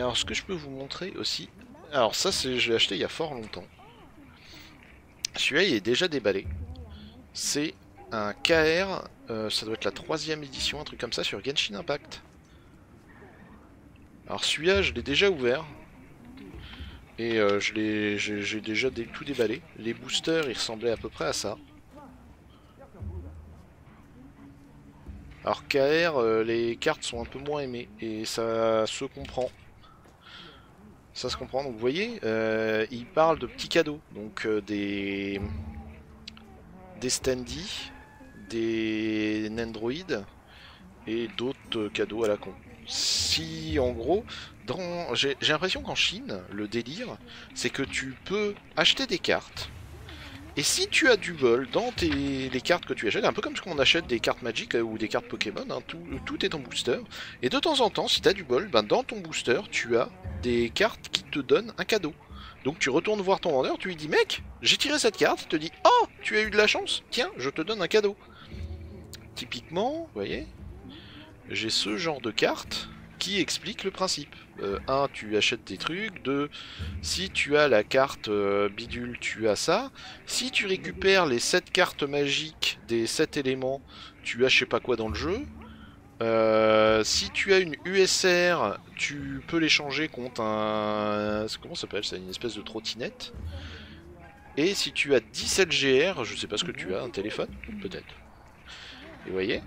alors ce que je peux vous montrer aussi... Alors ça, je l'ai acheté il y a fort longtemps. Celui-là, il est déjà déballé. C'est un KR, ça doit être la 3ème édition, un truc comme ça, sur Genshin Impact. Alors celui-là, je l'ai déjà ouvert. Et j'ai déjà tout déballé. Les boosters, ils ressemblaient à peu près à ça. Alors KR, les cartes sont un peu moins aimées. Et ça se comprend. Ça se comprend. Donc vous voyez, il parle de petits cadeaux. Donc des standees, des Nendroids et d'autres cadeaux à la con. Si en gros, j'ai l'impression qu'en Chine, le délire, c'est que tu peux acheter des cartes. Et si tu as du bol dans les cartes que tu achètes, un peu comme ce qu'on achète des cartes Magic ou des cartes Pokémon, hein, tout est en booster. Et de temps en temps, si tu as du bol, ben, dans ton booster, tu as des cartes qui te donnent un cadeau. Donc tu retournes voir ton vendeur, tu lui dis mec, j'ai tiré cette carte, il te dit oh, tu as eu de la chance, tiens, je te donne un cadeau. Typiquement, vous voyez, j'ai ce genre de carte qui explique le principe. 1, tu achètes des trucs. 2, si tu as la carte bidule, tu as ça. Si tu récupères les 7 cartes magiques des 7 éléments, tu as je sais pas quoi dans le jeu. Si tu as une USR, tu peux l'échanger contre un... Comment ça s'appelle ça? Une espèce de trottinette. Et si tu as 17 GR, je sais pas ce que tu as, un téléphone? Peut-être. Et vous voyez,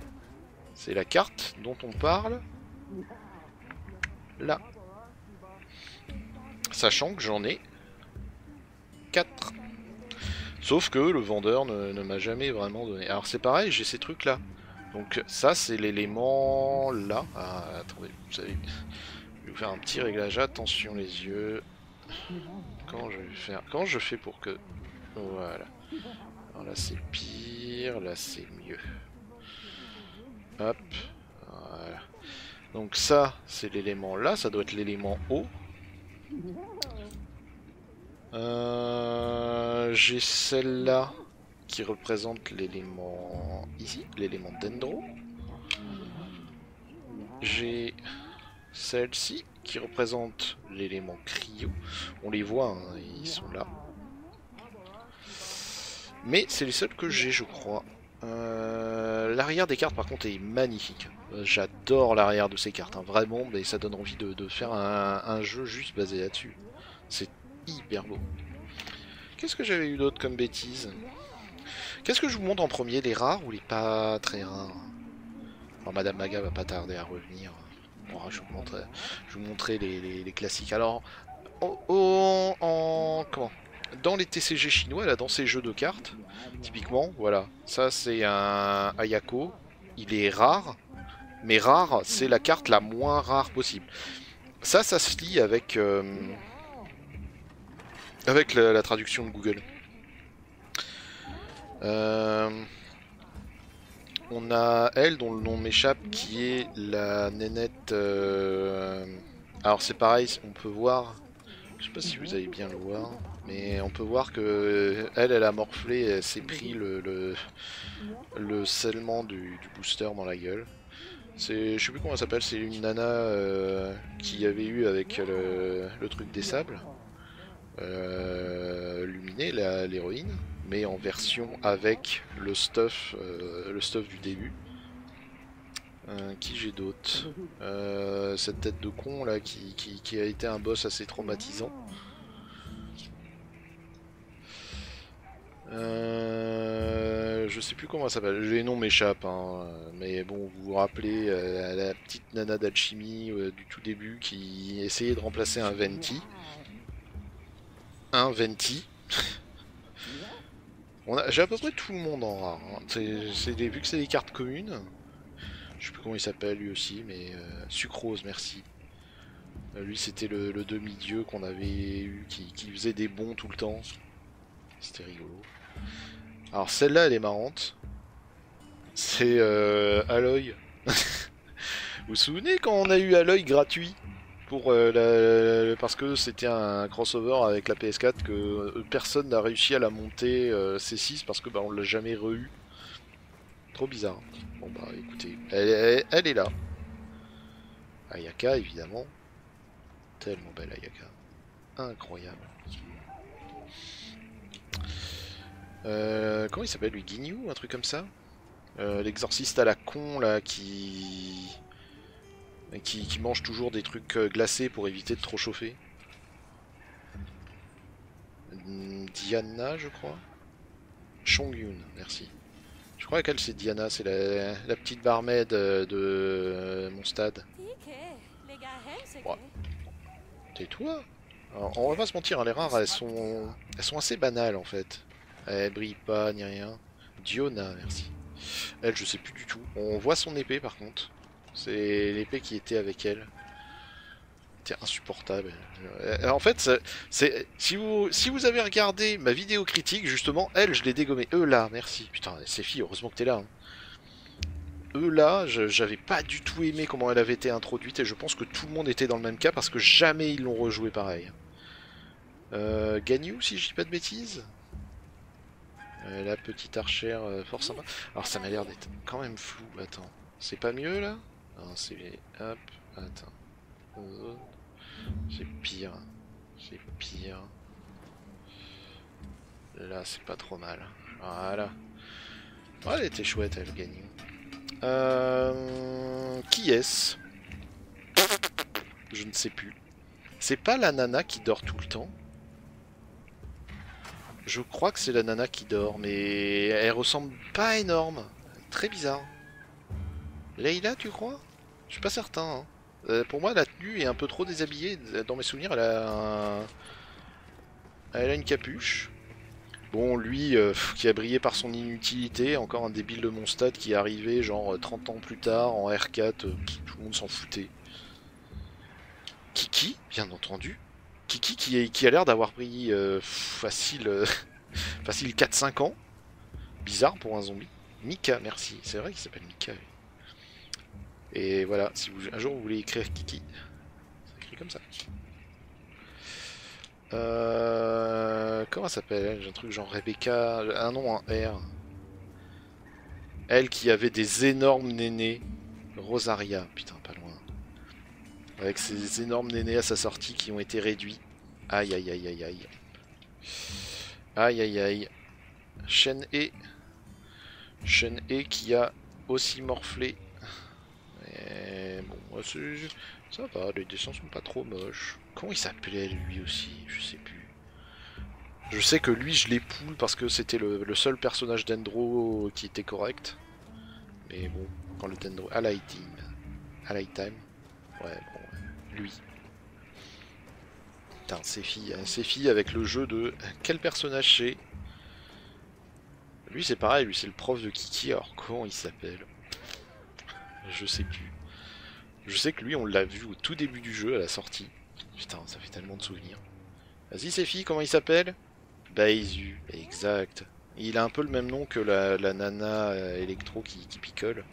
c'est la carte dont on parle là. Sachant que j'en ai 4. Sauf que le vendeur ne m'a jamais vraiment donné. Alors c'est pareil, j'ai ces trucs là. Donc ça c'est l'élément là. Ah attendez, vous savez. Je vais vous faire un petit réglage, attention les yeux. Comment je fais pour que... Voilà. Alors là c'est pire, là c'est mieux. Hop. Voilà. Donc ça c'est l'élément là, ça doit être l'élément haut. J'ai celle-là qui représente l'élément ici, l'élément Dendro. J'ai celle-ci qui représente l'élément Cryo. On les voit, hein, ils sont là. Mais c'est les seuls que j'ai, je crois. L'arrière des cartes, par contre, est magnifique. J'adore l'arrière de ces cartes, hein, vraiment, mais ça donne envie de faire un jeu juste basé là-dessus. C'est hyper beau. Qu'est-ce que j'avais eu d'autre comme bêtises? Qu'est-ce que je vous montre en premier, les rares ou les pas très rares? Alors Madame Maga va pas tarder à revenir. Bon, je vous montrerai les classiques. Alors, comment? Dans les TCG chinois, là, dans ces jeux de cartes, typiquement, voilà, ça c'est un Ayako. Il est rare, mais rare, c'est la carte la moins rare possible. Ça se lie avec la traduction de Google. On a elle dont le nom m'échappe qui est la nénette. Alors c'est pareil, on peut voir. Je sais pas si vous allez bien le voir, mais on peut voir que elle a morflé, elle s'est pris le scellement du booster dans la gueule. Je sais plus comment elle s'appelle, c'est une nana qui avait eu avec le truc des sables. Luminé, l'héroïne, mais en version avec le stuff du début. Qui j'ai d'autre? Cette tête de con là qui a été un boss assez traumatisant. Je sais plus comment ça s'appelle, les noms m'échappent, hein, mais bon, vous vous rappelez la petite nana d'alchimie du tout début qui essayait de remplacer un Venti. Un Venti. J'ai à peu près tout le monde en rare. Hein. Vu que c'est des cartes communes. Je sais plus comment il s'appelle lui aussi, mais Sucrose, merci. Lui c'était le demi-dieu qu'on avait eu, qui faisait des bons tout le temps. C'était rigolo. Alors celle-là elle est marrante. C'est Aloy. Vous vous souvenez quand on a eu Aloy gratuit pour parce que c'était un crossover avec la PS4 que personne n'a réussi à la monter C6 parce que bah, on l'a jamais re-eu. Trop bizarre. Bon bah écoutez, elle est là. Ayaka évidemment. tellement belle Ayaka. Incroyable. Comment il s'appelle lui, Ginyu, un truc comme ça, l'exorciste à la con là qui mange toujours des trucs glacés pour éviter de trop chauffer. Diana, je crois. Chongyun, merci. Je crois qu'elle c'est Diana, c'est la petite barmaid de mon stade. Ouais. Tais-toi. On va pas se mentir, hein, les rares elles sont assez banales en fait. Elle brille pas ni rien. Diona, merci. Elle, je sais plus du tout. On voit son épée par contre. C'est l'épée qui était avec elle. C'était insupportable. En fait, si vous avez regardé ma vidéo critique, justement, elle, je l'ai dégommée. Eux là, merci. Putain, c'est fille, heureusement que t'es là. Hein. Eux là, j'avais pas du tout aimé comment elle avait été introduite et je pense que tout le monde était dans le même cas parce que jamais ils l'ont rejoué pareil. Ganyu, si je dis pas de bêtises. La petite archère, fort sympa. Alors ça m'a l'air d'être quand même flou. Attends, c'est pas mieux là? Non, c'est... Hop, attends. C'est pire. C'est pire. Là, c'est pas trop mal. Voilà. Ouais, elle était chouette, elle, Ganyu. Qui est-ce? Je ne sais plus. C'est pas la nana qui dort tout le temps? Je crois que c'est la nana qui dort, mais elle ressemble pas énorme. Très bizarre. Leila, tu crois? Je suis pas certain. Hein. Pour moi, la tenue est un peu trop déshabillée. Dans mes souvenirs, elle a une capuche. Bon, lui, qui a brillé par son inutilité, encore un débile de mon stade qui est arrivé genre 30 ans plus tard en R4, tout le monde s'en foutait. Kiki, bien entendu. Kiki qui a l'air d'avoir pris facile, facile 4-5 ans. Bizarre pour un zombie. Mika, merci. C'est vrai qu'il s'appelle Mika. Oui. Et voilà, si un jour vous voulez écrire Kiki, ça écrit comme ça. Comment ça s'appelle? J'ai un truc genre Rebecca, un nom en R. Elle qui avait des énormes nénés. Rosaria, putain, pas loin. Avec ces énormes nénés à sa sortie qui ont été réduits. Aïe aïe aïe aïe aïe. Aïe aïe aïe. Shen-E. Shen-E qui a aussi morflé. Et bon, ça va, les dessins sont pas trop moches. Comment il s'appelait lui aussi? Je sais plus. Je sais que lui je l'époule parce que c'était le seul personnage d'Endro qui était correct. Mais bon, quand le Dendro... Allied Time. Ouais, bon, lui. Putain, ces filles avec le jeu de... Quel personnage c'est? Lui c'est pareil, lui c'est le prof de Kiki, alors comment il s'appelle? Je sais plus. Je sais que lui on l'a vu au tout début du jeu, à la sortie. Putain, ça fait tellement de souvenirs. Vas-y ces filles, comment il s'appelle? Baizu, exact. Il a un peu le même nom que la nana électro qui picole.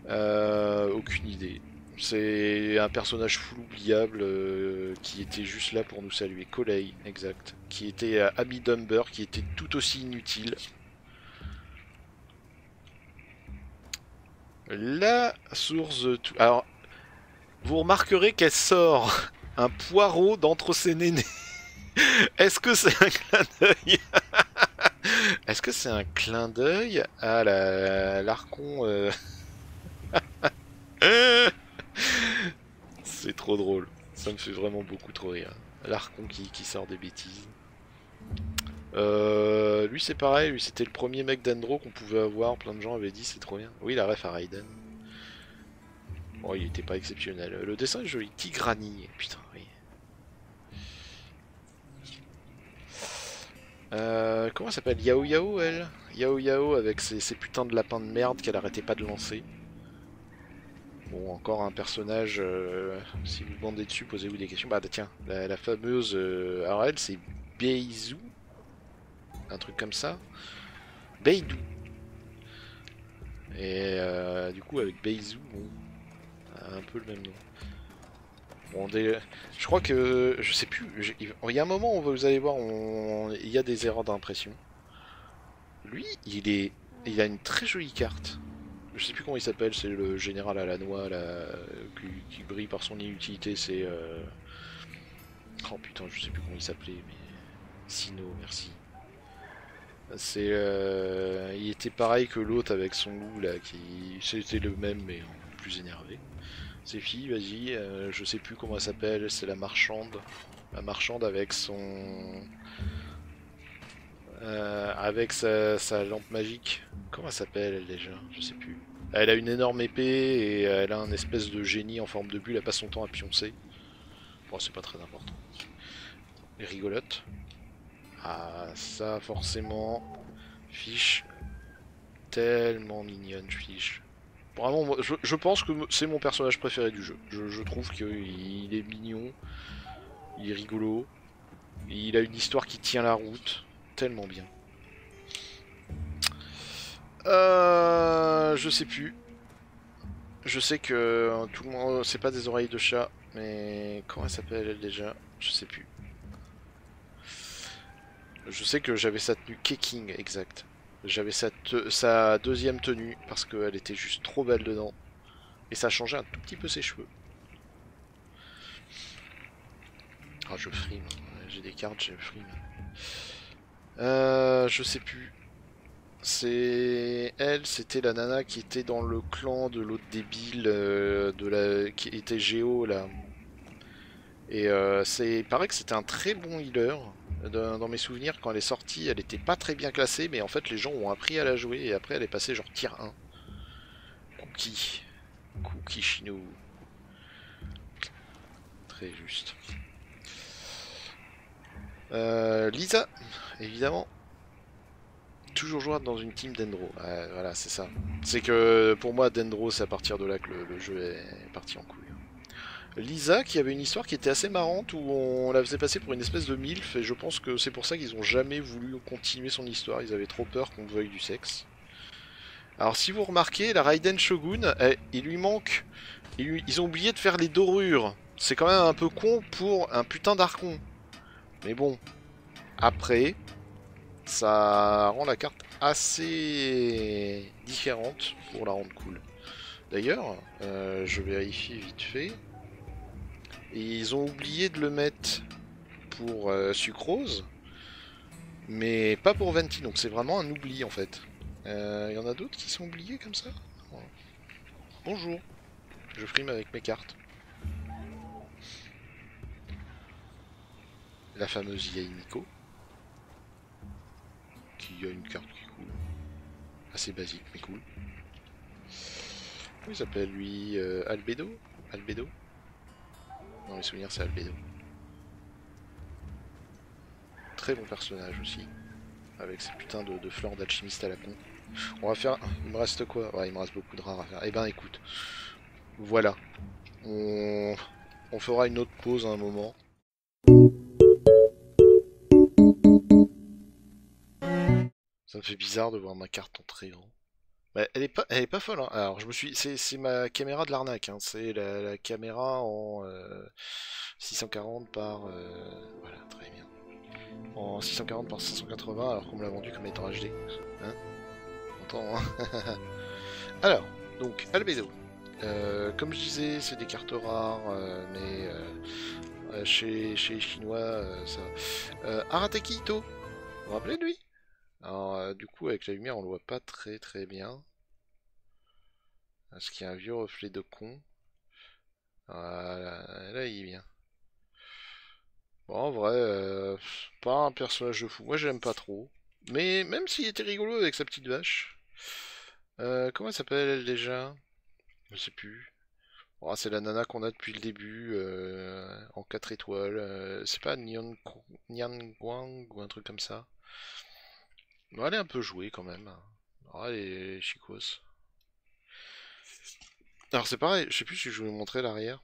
Aucune idée. C'est un personnage full oubliable qui était juste là pour nous saluer. Kolei, exact. Qui était Ami Dumber, qui était tout aussi inutile. La source de tout. Alors, vous remarquerez qu'elle sort un poireau d'entre ses nénés. Est-ce que c'est un clin d'œil? Est-ce que c'est un clin d'œil à l'Archon C'est trop drôle. Ça me fait vraiment beaucoup trop rire. L'Archon qui sort des bêtises. Lui c'est pareil, lui c'était le premier mec d'Endro qu'on pouvait avoir, plein de gens avaient dit c'est trop bien. Oui, la ref à Raiden. Bon, il était pas exceptionnel. Le dessin est joli. Tigrani, putain, oui. Comment elle s'appelle? Yao Yao, elle? Yao Yao avec ses putains de lapins de merde qu'elle arrêtait pas de lancer. Bon, encore un personnage, si vous bandez dessus, posez-vous des questions. Bah tiens, la fameuse... alors elle, c'est Beizou. Un truc comme ça. Beidou. Et du coup, avec Beizou, bon, un peu le même nom. Bon, je crois que... Je sais plus. Il y a un moment où vous allez voir, il y a des erreurs d'impression. Lui, il a une très jolie carte. Je sais plus comment il s'appelle, c'est le général à la noix là, qui brille par son inutilité, c'est... Oh putain, je sais plus comment il s'appelait, mais... Sino, merci. C'est... Il était pareil que l'autre avec son loup là, qui... C'était le même mais plus énervé. C'est fille, vas-y, je sais plus comment elle s'appelle, c'est la marchande. La marchande avec son... avec sa lampe magique. Comment elle s'appelle elle déjà? Je sais plus. Elle a une énorme épée et elle a un espèce de génie en forme de bulle, elle passe son temps à pioncer. Bon, c'est pas très important. Et rigolote. Ah, ça forcément. Fiche. Tellement mignonne, Fiche. Vraiment, je pense que c'est mon personnage préféré du jeu. Je trouve qu'il est mignon, il est rigolo, il a une histoire qui tient la route. Tellement bien. Je sais plus. Je sais que tout le monde, c'est pas des oreilles de chat, mais comment elle s'appelle elle déjà? Je sais plus. Je sais que j'avais sa tenue Keking exact. J'avais sa deuxième tenue parce qu'elle était juste trop belle dedans. Et ça changeait un tout petit peu ses cheveux. Ah, je frime. J'ai des cartes, je frime. Je sais plus. C'est elle, c'était la nana qui était dans le clan de l'autre débile qui était Géo là. Et il paraît que c'était un très bon healer. Dans mes souvenirs, quand elle est sortie, elle était pas très bien classée, mais en fait les gens ont appris à la jouer et après elle est passée genre tier 1. Cookie. Cookie Chinou. Très juste. Lisa, évidemment. Toujours jouable dans une team Dendro. Ouais, voilà, c'est ça. C'est que pour moi, Dendro, c'est à partir de là que le jeu est parti en couille. Lisa, qui avait une histoire qui était assez marrante, où on la faisait passer pour une espèce de MILF, et je pense que c'est pour ça qu'ils ont jamais voulu continuer son histoire. Ils avaient trop peur qu'on veuille du sexe. Alors, si vous remarquez, la Raiden Shogun, il lui manque. Ils ont oublié de faire les dorures. C'est quand même un peu con pour un putain d'archon. Mais bon, après, ça rend la carte assez différente pour la rendre cool. D'ailleurs, je vérifie vite fait. Et ils ont oublié de le mettre pour Sucrose, mais pas pour Venti, donc c'est vraiment un oubli en fait. Il y en a d'autres qui sont oubliés comme ça? Bonjour, je frime avec mes cartes. La fameuse Yaimiko, qui a une carte qui est cool. Assez basique, mais cool. Comment il s'appelle lui? Albedo? Albedo? Dans mes souvenirs, c'est Albedo. Très bon personnage aussi. Avec ces putains de fleurs d'alchimiste à la con. On va faire... Il me reste quoi? Ouais, il me reste beaucoup de rares à faire. Eh ben écoute, voilà. On... On fera une autre pause à un moment. Ça me fait bizarre de voir ma carte en très grand. Mais elle est pas folle, hein. Alors, c'est ma caméra de l'arnaque, hein. C'est la caméra en 640 par, voilà, très bien. En 640 par 580, alors qu'on me l'a vendu comme étant HD. Hein? On entend, hein. Alors, donc, Albedo. Comme je disais, c'est des cartes rares, mais chez les Chinois, ça. Arateki Ito, vous vous rappelez de lui? Alors, du coup, avec la lumière, on le voit pas très très bien. Parce qu'il y a un vieux reflet de con. Voilà, là il est bien. Bon, en vrai, pas un personnage de fou. Moi, j'aime pas trop. Mais même s'il était rigolo avec sa petite vache. Comment elle s'appelle elle déjà? Je sais plus. Oh, c'est la nana qu'on a depuis le début, en 4 étoiles. C'est pas Nyan Guang ou un truc comme ça. Bon, elle est un peu jouée quand même. Oh, elle est chicos. Alors c'est pareil, je sais plus si je vais vous montrer l'arrière.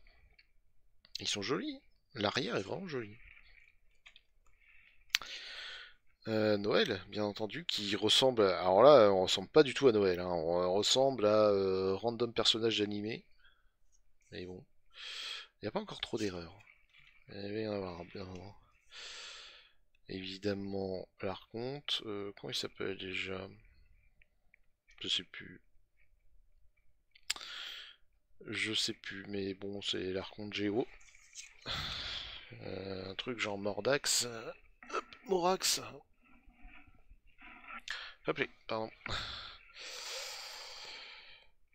Ils sont jolis. L'arrière est vraiment joli. Noël, bien entendu, qui ressemble. Alors là, on ressemble pas du tout à Noël, hein. On ressemble à random personnage d'animé. Mais bon, il n'y a pas encore trop d'erreurs. Il va y en avoir bien avant. Évidemment, l'Arconte. Comment il s'appelle déjà? Je sais plus. Je sais plus, mais bon, c'est l'archonte Géo. Un truc genre Mordax. Hop, Morax. Hop, pardon.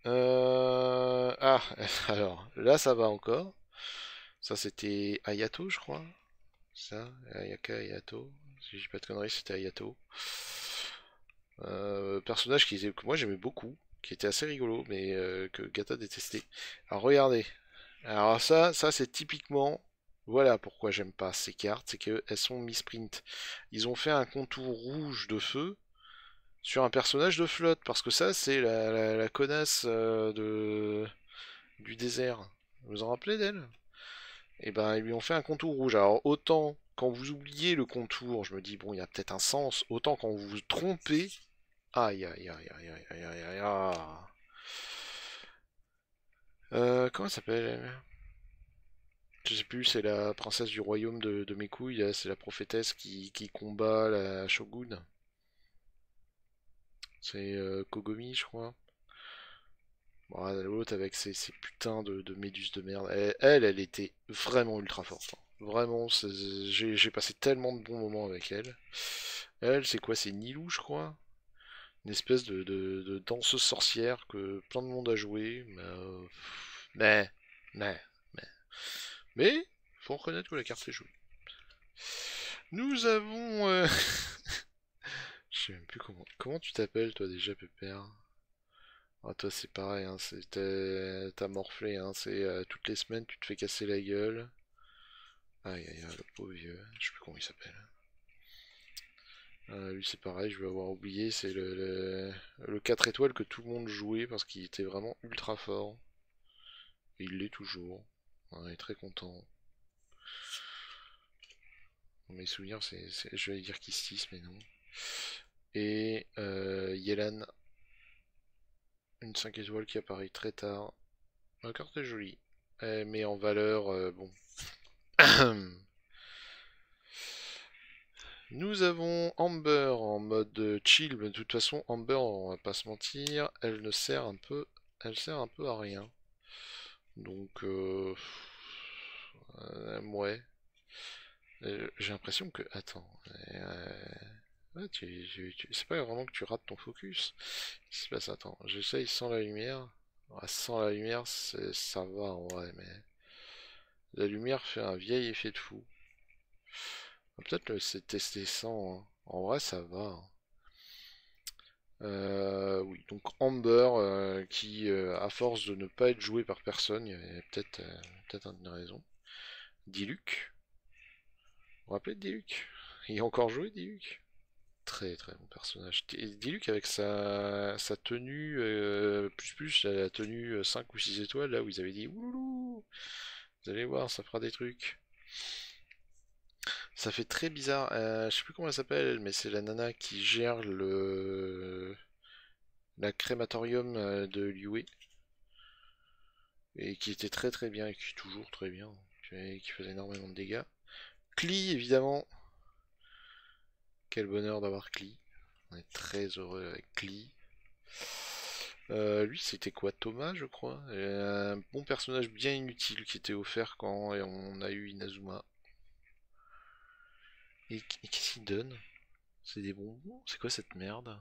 Ah, alors, là ça va encore. Ça c'était Ayato, je crois. Ça, Ayaka Ayato. Si j'ai pas de conneries, c'était Ayato. Personnage que moi j'aimais beaucoup, qui était assez rigolo, mais que Gata détestait. Alors regardez. Alors ça c'est typiquement. Voilà pourquoi j'aime pas ces cartes, c'est qu'elles sont misprint. Ils ont fait un contour rouge de feu sur un personnage de flotte, parce que ça c'est la connasse du désert. Vous vous en rappelez d'elle? Et ben ils lui ont fait un contour rouge. Alors autant quand vous oubliez le contour, je me dis bon il y a peut-être un sens, autant quand vous vous trompez, aïe aïe aïe aïe aïe aïe aïe aïe aïe. Comment elle s'appelle elle? Je sais plus, c'est la princesse du royaume de mes couilles, c'est la prophétesse qui combat la shogun. C'est Kogomi, je crois. Bon, l'autre avec ses putains de méduses de merde. Elle était vraiment ultra forte, hein. Vraiment, j'ai passé tellement de bons moments avec elle. Elle, c'est quoi? C'est Nilou, je crois. Une espèce de danseuse sorcière que plein de monde a joué. Mais, mais, mais. Mais, faut reconnaître que la carte est jolie. Nous avons... Je sais même plus comment tu t'appelles, toi, déjà, Pépère? Ah, toi, c'est pareil, hein, t'as morflé, hein, c'est toutes les semaines, tu te fais casser la gueule. Aïe, aïe, aïe, le pauvre vieux, je sais plus comment il s'appelle. Lui, c'est pareil, je vais avoir oublié, c'est le 4 étoiles que tout le monde jouait parce qu'il était vraiment ultra fort. Et il l'est toujours. On est très content. Dans mes souvenirs, je vais dire Kistis, mais non. Et Yelan, une 5 étoiles qui apparaît très tard. La carte est jolie. Mais en valeur, bon. Nous avons Amber en mode chill, mais de toute façon, Amber, on va pas se mentir, elle sert un peu à rien. Donc, ouais. J'ai l'impression que, attends, ouais, c'est pas vraiment que tu rates ton focus. Qu'est-ce qui se passe? Attends, j'essaye sans la lumière. Ouais, sans la lumière, ça va en vrai, mais la lumière fait un vieil effet de fou. On va peut-être le tester sans, hein. En vrai, ça va, hein. Oui, donc Amber, qui, à force de ne pas être joué par personne, il y avait peut-être une raison. Diluc, vous vous rappelez de Diluc? Il a encore joué Diluc? Très très bon personnage. Diluc avec sa tenue, plus la tenue 5 ou 6 étoiles, là où ils avaient dit ouloulou, vous allez voir, ça fera des trucs. Ça fait très bizarre. Je sais plus comment elle s'appelle, mais c'est la nana qui gère la crématorium de Liu et qui était très très bien et qui est toujours très bien, qui faisait énormément de dégâts. Klee évidemment. Quel bonheur d'avoir Klee. On est très heureux avec Klee. Lui, c'était quoi? Thomas, je crois. Un bon personnage bien inutile qui était offert quand on a eu Inazuma. Et qu'est-ce qu'il donne? C'est des bonbons? C'est quoi cette merde?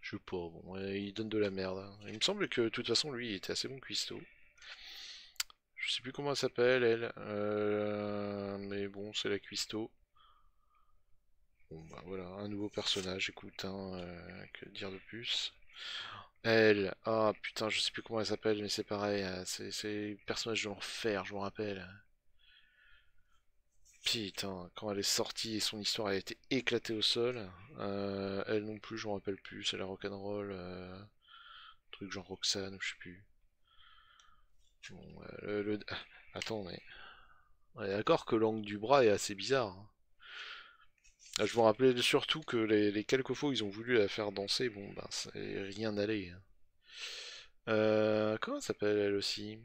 Je sais pas, bon, ouais, il donne de la merde, hein. Il me semble que de toute façon, lui, il était assez bon cuistot. Je sais plus comment elle s'appelle, elle. Mais bon, c'est la cuistot. Bon, bah voilà, un nouveau personnage, écoute, hein, que dire de plus? Elle, ah putain, je sais plus comment elle s'appelle, mais c'est pareil, c'est le personnage de l'enfer, je me rappelle. Putain, quand elle est sortie et son histoire a été éclatée au sol, elle non plus, je me rappelle plus, c'est la rock'n'roll, truc genre Roxane, ou je sais plus. Bon, attends, mais on est d'accord que l'angle du bras est assez bizarre, hein. Ah, je me rappelais surtout que les quelques fois où ils ont voulu la faire danser, bon, ben, rien n'allait, hein. Comment elle s'appelle elle aussi?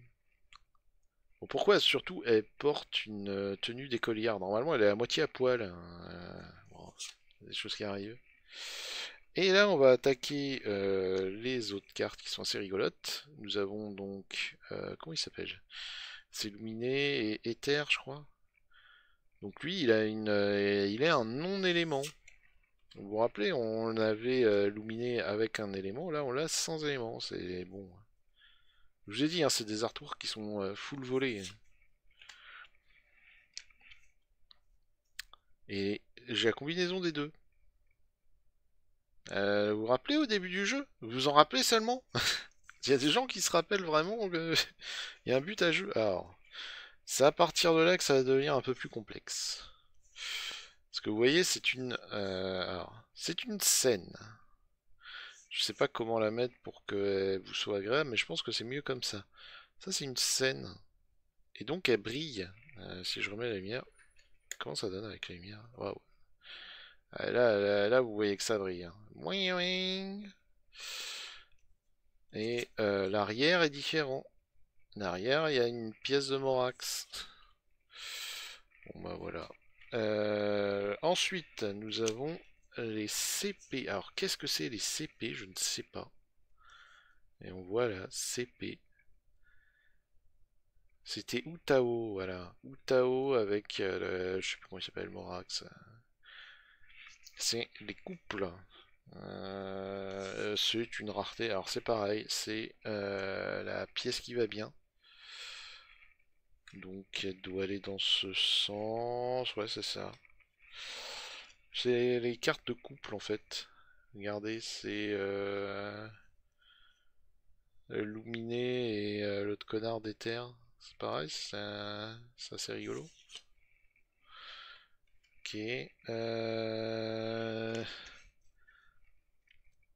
Bon, pourquoi surtout elle porte une tenue d'écolière? Normalement elle est à moitié à poil, hein. Bon, c'est des choses qui arrivent. Et là, on va attaquer les autres cartes qui sont assez rigolotes. Nous avons donc... comment il s'appelle? C'est Luminé et Éther, je crois. Donc lui, il est un non-élément. Vous vous rappelez, on avait Luminé avec un élément. Là, on l'a sans élément. C'est bon. Je vous ai dit, hein, c'est des artworks qui sont full volés. Et j'ai la combinaison des deux. Vous vous rappelez au début du jeu? Vous vous en rappelez seulement? Il y a des gens qui se rappellent vraiment qu'il y a un but à jeu. Alors, c'est à partir de là que ça va devenir un peu plus complexe. Parce que vous voyez, c'est une scène. Je sais pas comment la mettre pour qu'elle vous soit agréable, mais je pense que c'est mieux comme ça. Ça, c'est une scène. Et donc, elle brille. Si je remets la lumière, comment ça donne avec la lumière? Waouh. Là, vous voyez que ça brille. Hein. Et l'arrière est différent. L'arrière, il y a une pièce de Morax. Bon bah voilà. Ensuite, nous avons les CP. Alors, qu'est-ce que c'est les CP? Je ne sais pas. Et on voit là, CP. C'était Utao, voilà. Utao avec, je sais plus comment il s'appelle, Morax. C'est les couples. C'est une rareté. Alors c'est pareil, c'est la pièce qui va bien. Donc elle doit aller dans ce sens. Ouais, c'est ça. C'est les cartes de couple en fait. Regardez, c'est Luminé et l'autre connard d'Ether. C'est pareil, c'est assez rigolo. Ok.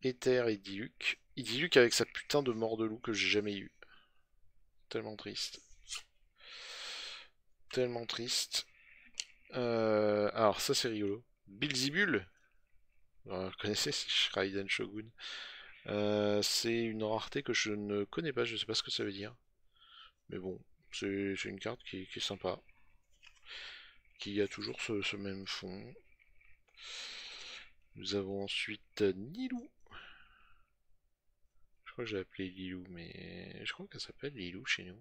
Ether et Diluc. Diluc avec sa putain de mort de loup que j'ai jamais eu. Tellement triste. Tellement triste. Alors ça c'est rigolo. Bilzibul. Vous connaissez, c'est Shraiden Shogun. C'est une rareté que je ne connais pas, je sais pas ce que ça veut dire. Mais bon, c'est une carte qui est sympa. Qui a toujours ce même fond. Nous avons ensuite Nilou. Je crois que j'ai appelé Lilou, mais je crois qu'elle s'appelle Lilou chez nous.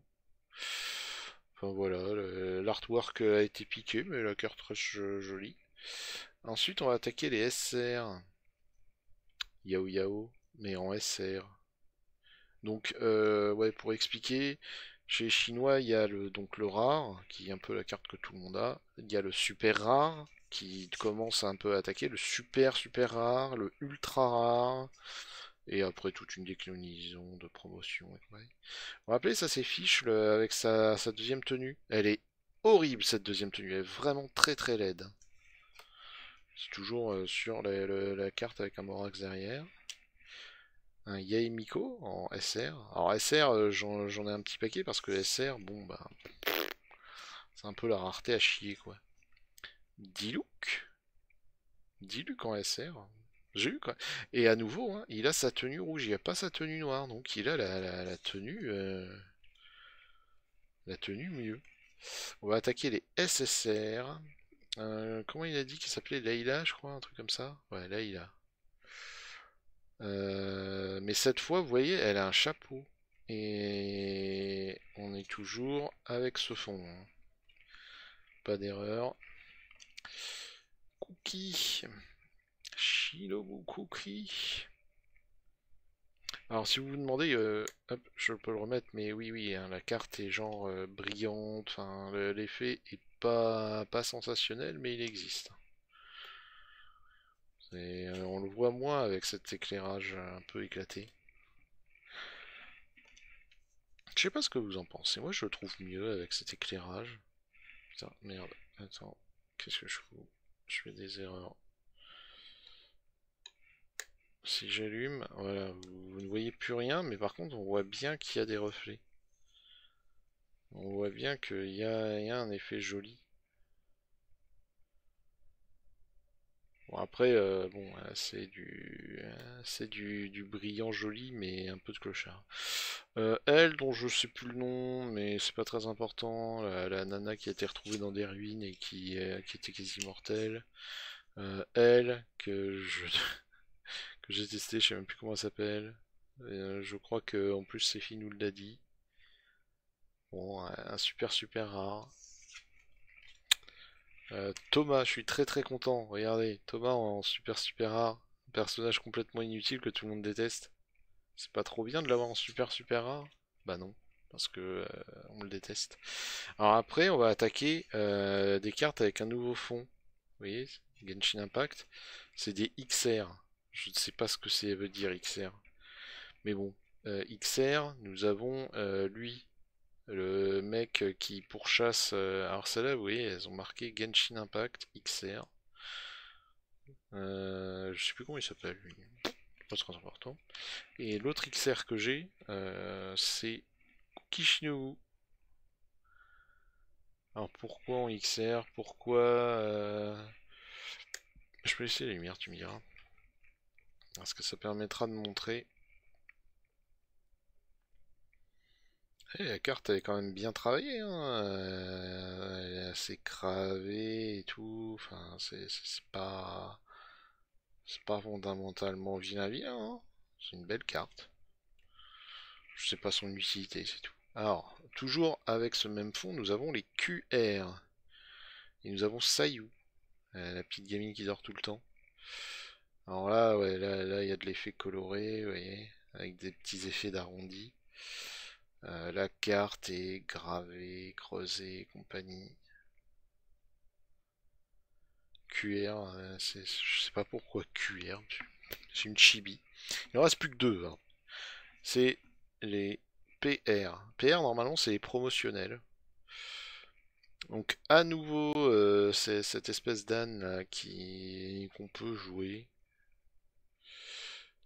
Enfin voilà, l'artwork a été piqué, mais la carte reste jolie. Ensuite, on va attaquer les SR. Yao Yao, mais en SR. Donc, ouais, pour expliquer, chez les Chinois, il y a donc le rare, qui est un peu la carte que tout le monde a. Il y a le super rare, qui commence à un peu attaquer. Le super super rare, le ultra rare. Et après, toute une déclinaison de promotion. Vous vous rappelez, ça s'affiche avec sa deuxième tenue. Elle est horrible, cette deuxième tenue. Elle est vraiment très très laide. C'est toujours sur la carte avec un Morax derrière. Un Yaemiko en SR. Alors SR, j'en ai un petit paquet parce que SR, bon bah, c'est un peu la rareté à chier quoi. Diluc. Diluc en SR. J'ai eu quoi. Et à nouveau, hein, il a sa tenue rouge, il a pas sa tenue noire, donc il a la tenue, la tenue mieux. On va attaquer les SSR. Comment il a dit qu'il s'appelait Layla, je crois, un truc comme ça. Ouais, Layla. Mais cette fois, vous voyez, elle a un chapeau. Et on est toujours avec ce fond. Hein. Pas d'erreur. Cookie. Shilobu Cookie. Alors si vous vous demandez, hop, je peux le remettre, mais oui, oui, hein, la carte est genre brillante, enfin, l'effet est pas sensationnel, mais il existe. On le voit moins avec cet éclairage un peu éclaté. Je sais pas ce que vous en pensez, moi je le trouve mieux avec cet éclairage. Putain, merde, attends, qu'est-ce que je fous? Je fais des erreurs. Si j'allume, voilà, vous ne voyez plus rien, mais par contre on voit bien qu'il y a des reflets. On voit bien qu'il y a un effet joli. Bon après, bon, c'est du brillant joli, mais un peu de clochard. Elle, dont je sais plus le nom, mais c'est pas très important, la nana qui a été retrouvée dans des ruines et qui était quasi mortelle. Elle, que j'ai testé, je sais même plus comment ça s'appelle. Je crois que en plus Sefi nous l'a dit. Bon, un super rare. Thomas, je suis très content. Regardez, Thomas en super rare. Un personnage complètement inutile que tout le monde déteste. C'est pas trop bien de l'avoir en super rare? Bah non, parce que on le déteste. Alors après, on va attaquer des cartes avec un nouveau fond. Vous voyez, Genshin Impact. C'est des XR. Je ne sais pas ce que ça veut dire XR. Mais bon, XR, nous avons lui, le mec qui pourchasse. Alors celle-là, vous voyez, elles ont marqué Genshin Impact XR. Je sais plus comment il s'appelle lui. Pas très important. Et l'autre XR que j'ai, c'est Kishinobu. Alors pourquoi en XR? Pourquoi je peux laisser la lumière, tu me diras. Parce que ça permettra de montrer. Et la carte elle est quand même bien travaillée, hein. Elle est assez cravée et tout. Enfin, c'est pas fondamentalement vilain, hein. C'est une belle carte. Je sais pas son utilité, c'est tout. Alors, toujours avec ce même fond, nous avons les QR. Et nous avons Sayu, la petite gamine qui dort tout le temps. Alors là, ouais, là, il y a de l'effet coloré, vous voyez, avec des petits effets d'arrondi. La carte est gravée, creusée, compagnie. QR, je sais pas pourquoi QR, c'est une chibi. Il en reste plus que deux, hein. C'est les PR. PR, normalement, c'est les promotionnels. Donc, à nouveau, c'est cette espèce d'âne qu'on peut jouer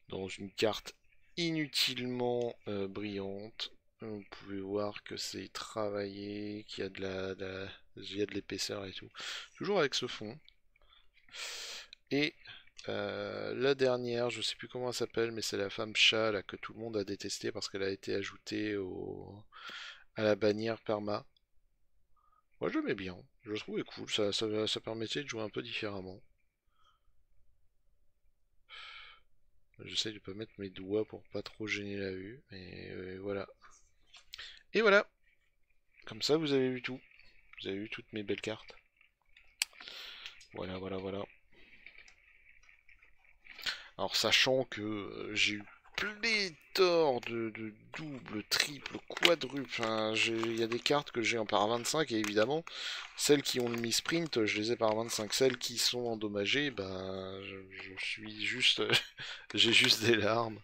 dans une carte inutilement brillante. Vous pouvez voir que c'est travaillé, qu'il y a il y a de l'épaisseur et tout. Toujours avec ce fond. Et la dernière, je sais plus comment elle s'appelle, mais c'est la femme chat là, que tout le monde a détesté parce qu'elle a été ajoutée à la bannière perma. Moi j'aimais bien, je le trouvais cool, ça permettait de jouer un peu différemment. J'essaie de pas mettre mes doigts pour pas trop gêner la vue, mais voilà. Et voilà, comme ça vous avez vu tout. Vous avez vu toutes mes belles cartes. Voilà. Alors sachant que j'ai eu pléthore de double, triple, quadruple. Enfin, il y a des cartes que j'ai en par 25 et évidemment, celles qui ont le misprint, je les ai par 25. Celles qui sont endommagées, ben, je suis juste, j'ai juste des larmes.